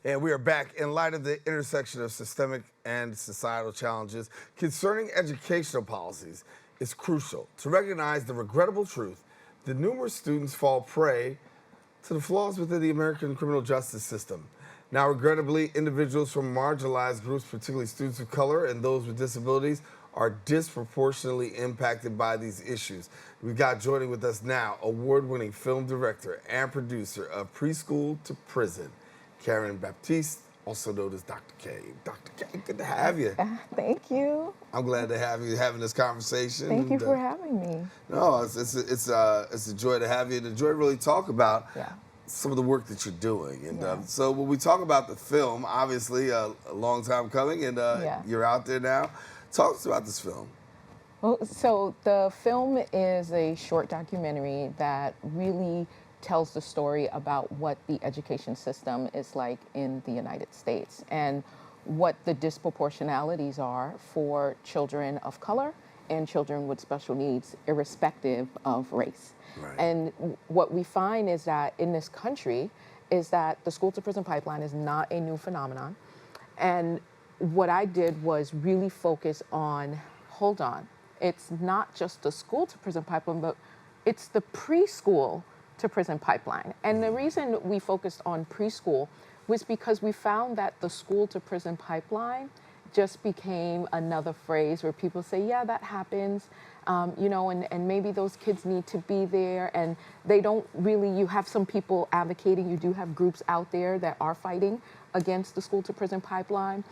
And we are back in light of the intersection of systemic and societal challenges concerning educational policies. It's crucial to recognize the regrettable truth that numerous students fall prey to the flaws within the American criminal justice system. Now, regrettably, individuals from marginalized groups, particularly students of color and those with disabilities, are disproportionately impacted by these issues. We've got joining with us now award-winning film director and producer of Preschool to Prison, Karen Baptiste, also known as Dr. K. Dr. K, good to have you. Thank you. I'm glad to have you having this conversation. Thank you for having me. No, it's a joy to have you and a joy to really talk about some of the work that you're doing. And so when we talk about the film, obviously a long time coming, and you're out there now. Talk to us about this film. Well, so the film is a short documentary that really tells the story about what the education system is like in the United States and what the disproportionalities are for children of color and children with special needs, irrespective of race. Right. And what we find is that in this country is that the school to prison pipeline is not a new phenomenon. And what I did was really focus on, hold on, it's not just the school to prison pipeline, but it's the preschool to prison pipeline. And the reason we focused on preschool was because we found that the school to prison pipeline just became another phrase where people say, yeah, that happens, and maybe those kids need to be there, and they don't really, you have some people advocating, you do have groups out there that are fighting against the school to prison pipeline,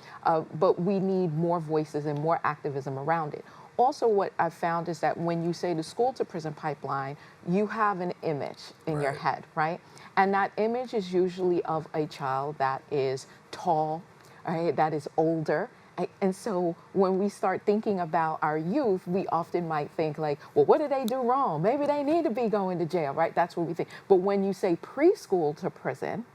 but we need more voices and more activism around it. Also, what I've found is that when you say the school to prison pipeline, you have an image in your head, right? And that image is usually of a child that is tall, right, that is older. And so when we start thinking about our youth, we often might think like, well, what did they do wrong? Maybe they need to be going to jail, right? That's what we think. But when you say preschool to prison,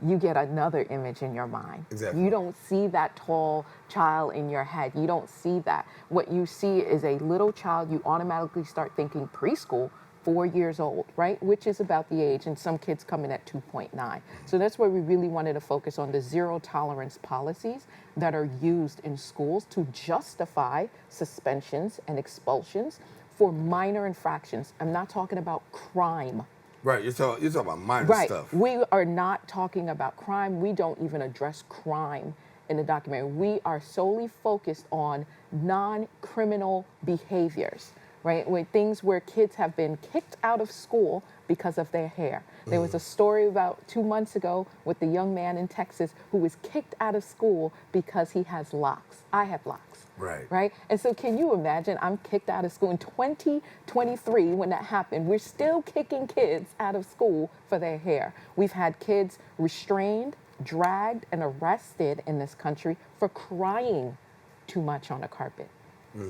you get another image in your mind. Exactly. You don't see that tall child in your head. You don't see that. What you see is a little child. You automatically start thinking preschool, 4 years old, right? Which is about the age, and some kids come in at 2.9. So that's where we really wanted to focus on the zero tolerance policies that are used in schools to justify suspensions and expulsions for minor infractions. I'm not talking about crime. Right, you're talking about minor stuff. We are not talking about crime. We don't even address crime in the documentary. We are solely focused on non-criminal behaviors, right? With things where kids have been kicked out of school because of their hair. There was a story about 2 months ago with the young man in Texas who was kicked out of school because he has locks. I have locks. Right? And so can you imagine, I'm kicked out of school in 2023 when that happened. We're still kicking kids out of school for their hair. We've had kids restrained, dragged, and arrested in this country for crying too much on a carpet,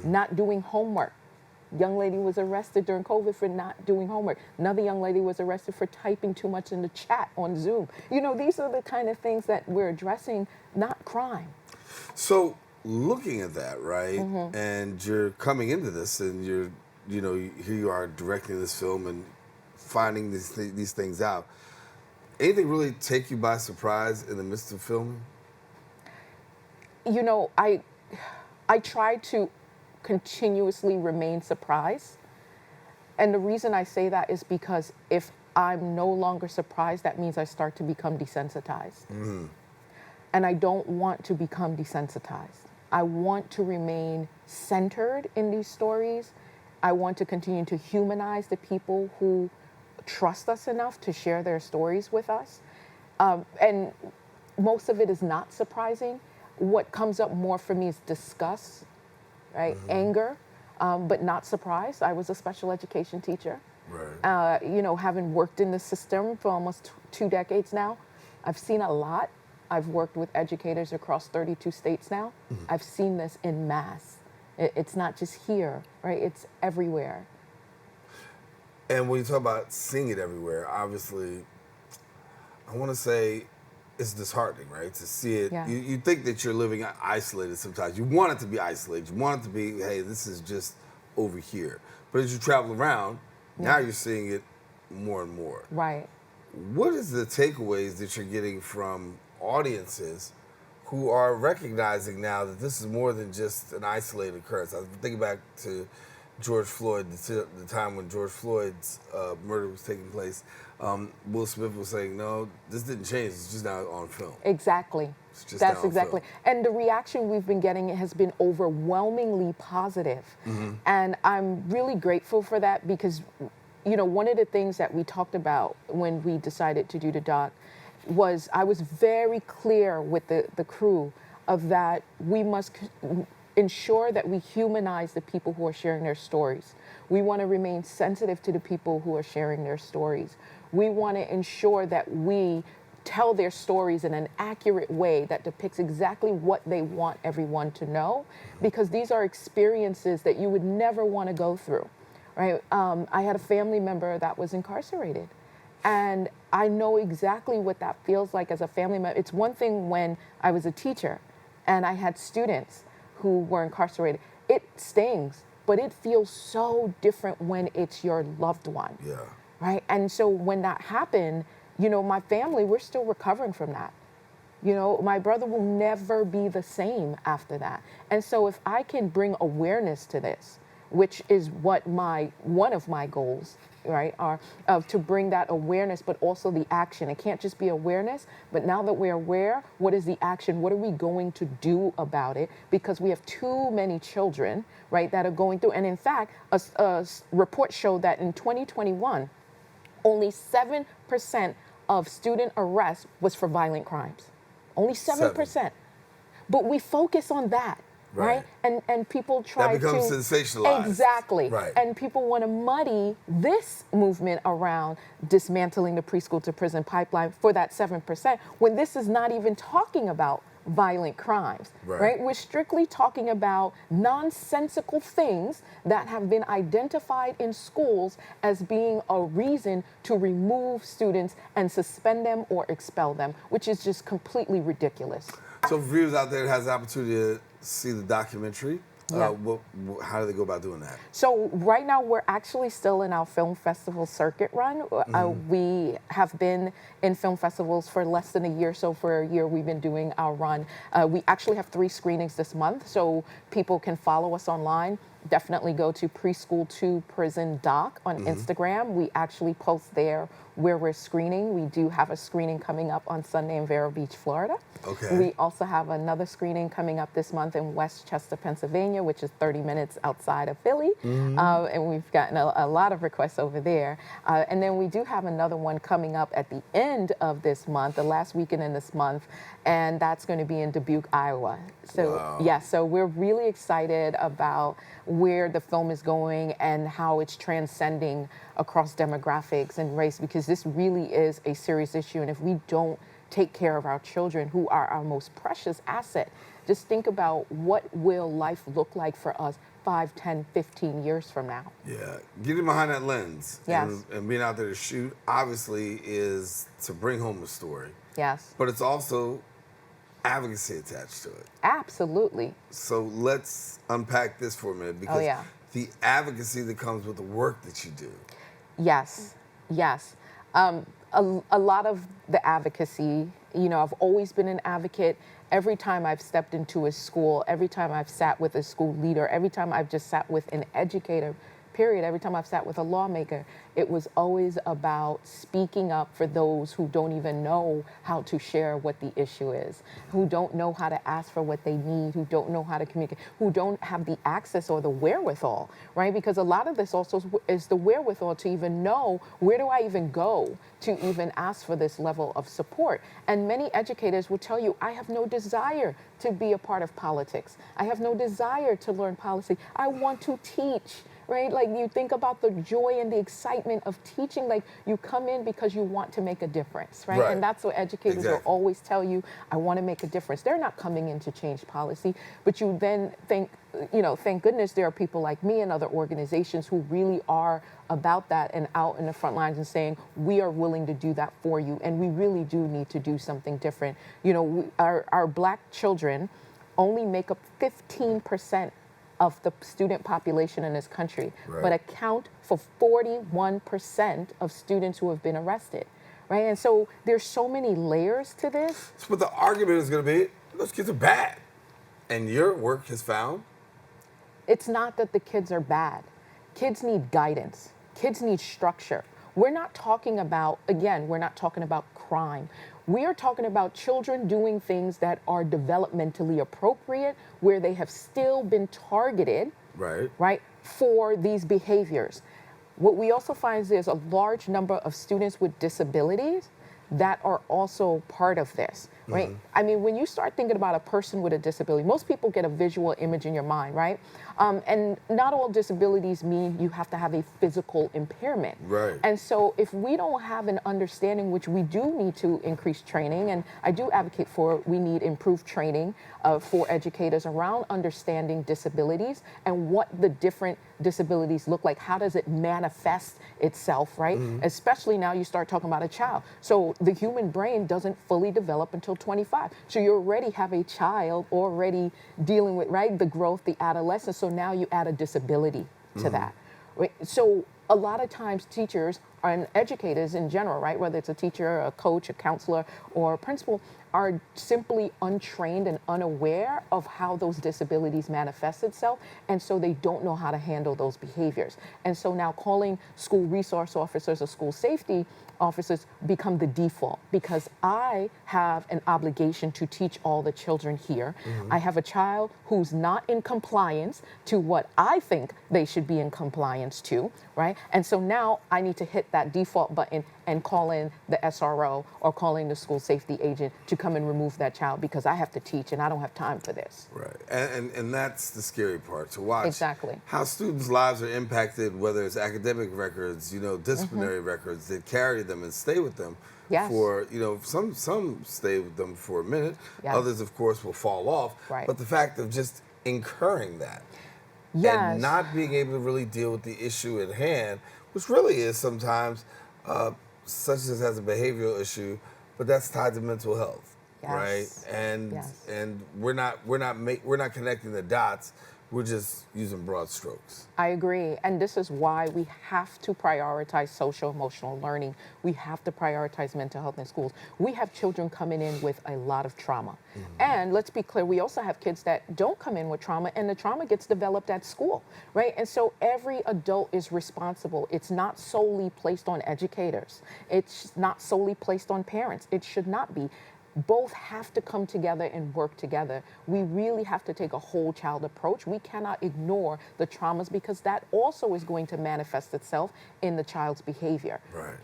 not doing homework. Young lady was arrested during COVID for not doing homework. Another young lady was arrested for typing too much in the chat on Zoom. You know, these are the kind of things that we're addressing, not crime. So looking at that, right, and you're coming into this, and here you are directing this film and finding these things out. Anything really take you by surprise in the midst of filming? You know, I try to continuously remain surprised. And the reason I say that is because if I'm no longer surprised, that means I start to become desensitized. And I don't want to become desensitized. I want to remain centered in these stories. I want to continue to humanize the people who trust us enough to share their stories with us. And most of it is not surprising. What comes up more for me is disgust, right? Anger, but not surprise. I was a special education teacher. Having worked in the system for almost 2 decades now, I've seen a lot. I've worked with educators across 32 states now. I've seen this in mass. It's not just here, right? It's everywhere. And when you talk about seeing it everywhere, obviously, I want to say it's disheartening, right? To see it. Yeah. You think that you're living isolated sometimes. You want it to be isolated. You want it to be, hey, this is just over here. But as you travel around, now you're seeing it more and more. Right. What is the takeaways that you're getting from audiences who are recognizing now that this is more than just an isolated occurrence. I was thinking back to George Floyd, the time when George Floyd's murder was taking place. Will Smith was saying, no, this didn't change, it's just now on film. Exactly. It's just That's now on exactly. film. And the reaction we've been getting has been overwhelmingly positive. And I'm really grateful for that because, one of the things that we talked about when we decided to do the doc was I was very clear with the crew of that we must ensure that we humanize the people who are sharing their stories. We want to remain sensitive to the people who are sharing their stories. We want to ensure that we tell their stories in an accurate way that depicts exactly what they want everyone to know, because these are experiences that you would never want to go through, right? I had a family member that was incarcerated, and I know exactly what that feels like as a family member. It's one thing when I was a teacher and I had students who were incarcerated. It stings, but it feels so different when it's your loved one. Yeah. Right? And so when that happened, my family, we're still recovering from that. My brother will never be the same after that. And so if I can bring awareness to this, which is what one of my goals, right, are to bring that awareness, but also the action. It can't just be awareness, but now that we're aware, what is the action? What are we going to do about it? Because we have too many children, right, that are going through. And in fact, a report showed that in 2021, only 7% of student arrests was for violent crimes. Only 7%. But we focus on that. Right? And people try to... That becomes sensationalized. Exactly. Right. And people want to muddy this movement around dismantling the preschool to prison pipeline for that 7%, when this is not even talking about violent crimes, right? We're strictly talking about nonsensical things that have been identified in schools as being a reason to remove students and suspend them or expel them, which is just completely ridiculous. So for viewers out there that has the opportunity to see the documentary, Yeah. How do they go about doing that? So right now we're actually still in our film festival circuit run. We have been in film festivals for less than a year. So for a year we've been doing our run. We actually have 3 screenings this month, so people can follow us online. Definitely go to Preschool to Prison Doc on Instagram. We actually post there where we're screening. We do have a screening coming up on Sunday in Vero Beach, Florida. Okay. We also have another screening coming up this month in Westchester, Pennsylvania, which is 30 minutes outside of Philly. And we've gotten a lot of requests over there. And then we do have another one coming up at the end of this month, the last weekend in this month, and that's going to be in Dubuque, Iowa. So, yeah, so we're really excited about where the film is going and how it's transcending across demographics and race, because this really is a serious issue. And if we don't take care of our children, who are our most precious asset, just think about what will life look like for us 5, 10, 15 years from now. Yeah, getting behind that lens Yes. and being out there to shoot obviously is to bring home the story. Yes. But it's also advocacy attached to it. Absolutely. So let's unpack this for a minute, because the advocacy that comes with the work that you do. Yes, yes. A lot of the advocacy, I've always been an advocate. Every time I've stepped into a school, every time I've sat with a school leader, every time I've just sat with an educator, period, every time I've sat with a lawmaker, it was always about speaking up for those who don't even know how to share what the issue is, who don't know how to ask for what they need, who don't know how to communicate, who don't have the access or the wherewithal, right? Because a lot of this also is the wherewithal to even know, where do I even go to even ask for this level of support? And many educators will tell you, I have no desire to be a part of politics. I have no desire to learn policy. I want to teach. Right? Like, you think about the joy and the excitement of teaching, like you come in because you want to make a difference, right? And that's what educators will always tell you, I want to make a difference. They're not coming in to change policy, but you then think, thank goodness there are people like me and other organizations who really are about that and out in the front lines and saying, we are willing to do that for you, and we really do need to do something different. Our Black children only make up 15% of the student population in this country, but account for 41% of students who have been arrested, right? And so there's so many layers to this. But the argument is going to be, those kids are bad. And your work has found? It's not that the kids are bad. Kids need guidance. Kids need structure. We're not talking about, again, we're not talking about crime. We are talking about children doing things that are developmentally appropriate, where they have still been targeted, right, for these behaviors. What we also find is there's a large number of students with disabilities that are also part of this, right? I mean, when you start thinking about a person with a disability, most people get a visual image in your mind, right? And not all disabilities mean you have to have a physical impairment. Right. And so if we don't have an understanding, which we do need to increase training, and I do advocate for, we need improved training for educators around understanding disabilities and what the different disabilities look like. How does it manifest itself, right? Especially now you start talking about a child. So the human brain doesn't fully develop until 25. So you already have a child already dealing with, right, the growth, the adolescence. So now you add a disability to that. Right? So a lot of times teachers and educators in general, right, whether it's a teacher, a coach, a counselor, or a principal, are simply untrained and unaware of how those disabilities manifest itself, and so they don't know how to handle those behaviors. And so now calling school resource officers or school safety officers become the default, because I have an obligation to teach all the children here. I have a child who's not in compliance to what I think they should be in compliance to, right? And so now I need to hit that default button and call in the SRO or calling the school safety agent to come and remove that child, because I have to teach and I don't have time for this. Right. And that's the scary part, to watch Exactly. how students' lives are impacted, whether it's academic records, disciplinary records that carry them and stay with them for, some stay with them for a minute. Others, of course, will fall off. Right. But the fact of just incurring that and not being able to really deal with the issue at hand, which really is sometimes such as a behavioral issue, but that's tied to mental health, right? And we're not connecting the dots. We're just using broad strokes. I agree. And this is why we have to prioritize social emotional learning. We have to prioritize mental health in schools. We have children coming in with a lot of trauma. And let's be clear, we also have kids that don't come in with trauma, and the trauma gets developed at school, right? And so every adult is responsible. It's not solely placed on educators. It's not solely placed on parents. It should not be. Both have to come together and work together. We really have to take a whole child approach. We cannot ignore the traumas, because that also is going to manifest itself in the child's behavior.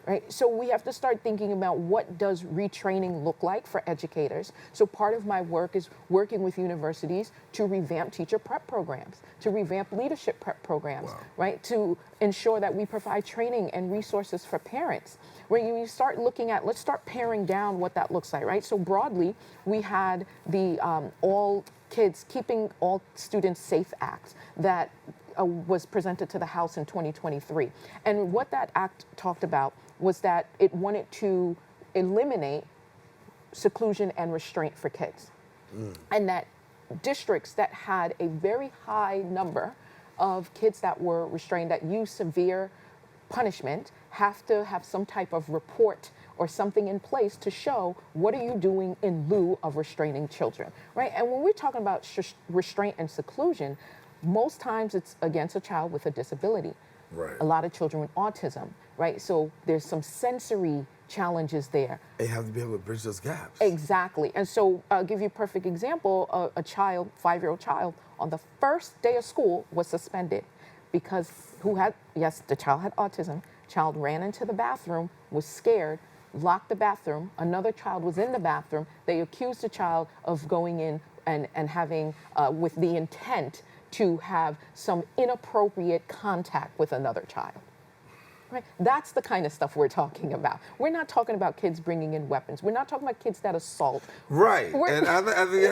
Right? So we have to start thinking about, what does retraining look like for educators? So part of my work is working with universities to revamp teacher prep programs, to revamp leadership prep programs, right? To ensure that we provide training and resources for parents. When you start looking at, let's start paring down what that looks like, right? So broadly, we had the All Kids, Keeping All Students Safe Act that was presented to the House in 2023. And what that act talked about was that it wanted to eliminate seclusion and restraint for kids. And that districts that had a very high number of kids that were restrained, that used severe punishment, have to have some type of report or something in place to show, what are you doing in lieu of restraining children, right? And when we're talking about restraint and seclusion, most times it's against a child with a disability. Right. A lot of children with autism, right? So there's some sensory challenges there. They have to be able to bridge those gaps. Exactly. And so I'll give you a perfect example. A child, 5-year-old child, on the first day of school was suspended because the child had autism. Child ran into the bathroom, was scared, locked the bathroom. Another child was in the bathroom. They accused the child of going in and having, with the intent to have some inappropriate contact with another child. Right? That's the kind of stuff we're talking about. We're not talking about kids bringing in weapons. We're not talking about kids that assault. Right. And I think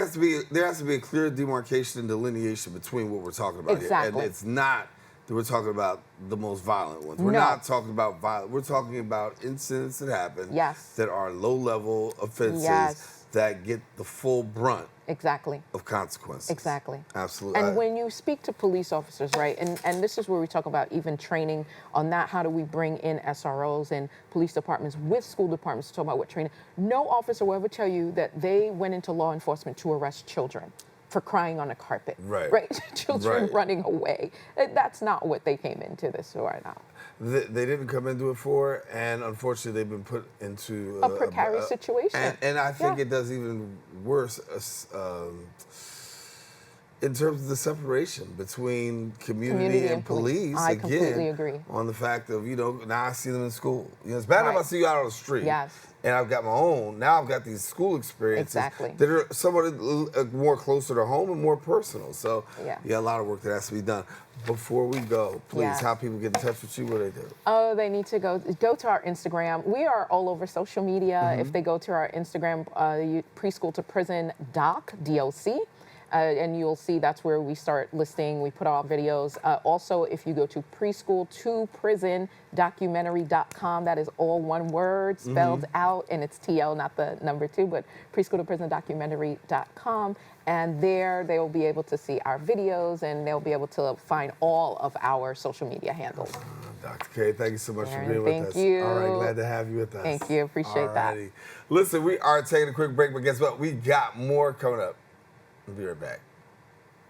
there has to be a clear demarcation and delineation between what we're talking about here. And it's not that we're talking about the most violent ones. We're not talking about violence. We're talking about incidents that happen that are low-level offenses that get the full brunt Exactly. of consequences. Exactly. Absolutely. And when you speak to police officers, right, and this is where we talk about even training on that, how do we bring in SROs and police departments with school departments to talk about what training, no officer will ever tell you that they went into law enforcement to arrest children for crying on a carpet. Right. Children Right. running away. That's not what they came into this for now. They didn't come into it for, and unfortunately, they've been put into A precarious situation. And I think Yeah. it does even worse in terms of the separation between community and police. I again, completely agree. on the fact of, now I see them in school. It's bad enough I Right. see you out on the street. Yes. And I've got my own. Now I've got these school experiences Exactly. that are somewhat more closer to home and more personal. So, Yeah. a lot of work that has to be done. Before we go, please, Yes. how people get in touch with you, what do they do? Oh, they need to go to our Instagram. We are all over social media. If they go to our Instagram, preschool to prison DOC, and you'll see that's where we start listing. We put our videos. Also, if you go to preschool to prison documentary.com, that is all one word spelled out, and it's TL, not the number 2, but preschool to prison documentary.com. And there they will be able to see our videos, and they'll be able to find all of our social media handles. Dr. K, thank you so much for Daren, being with thank us. you. All right, glad to have you with us. Thank you, appreciate that. Listen, we are taking a quick break, but guess what? We got more coming up. We'll be right back.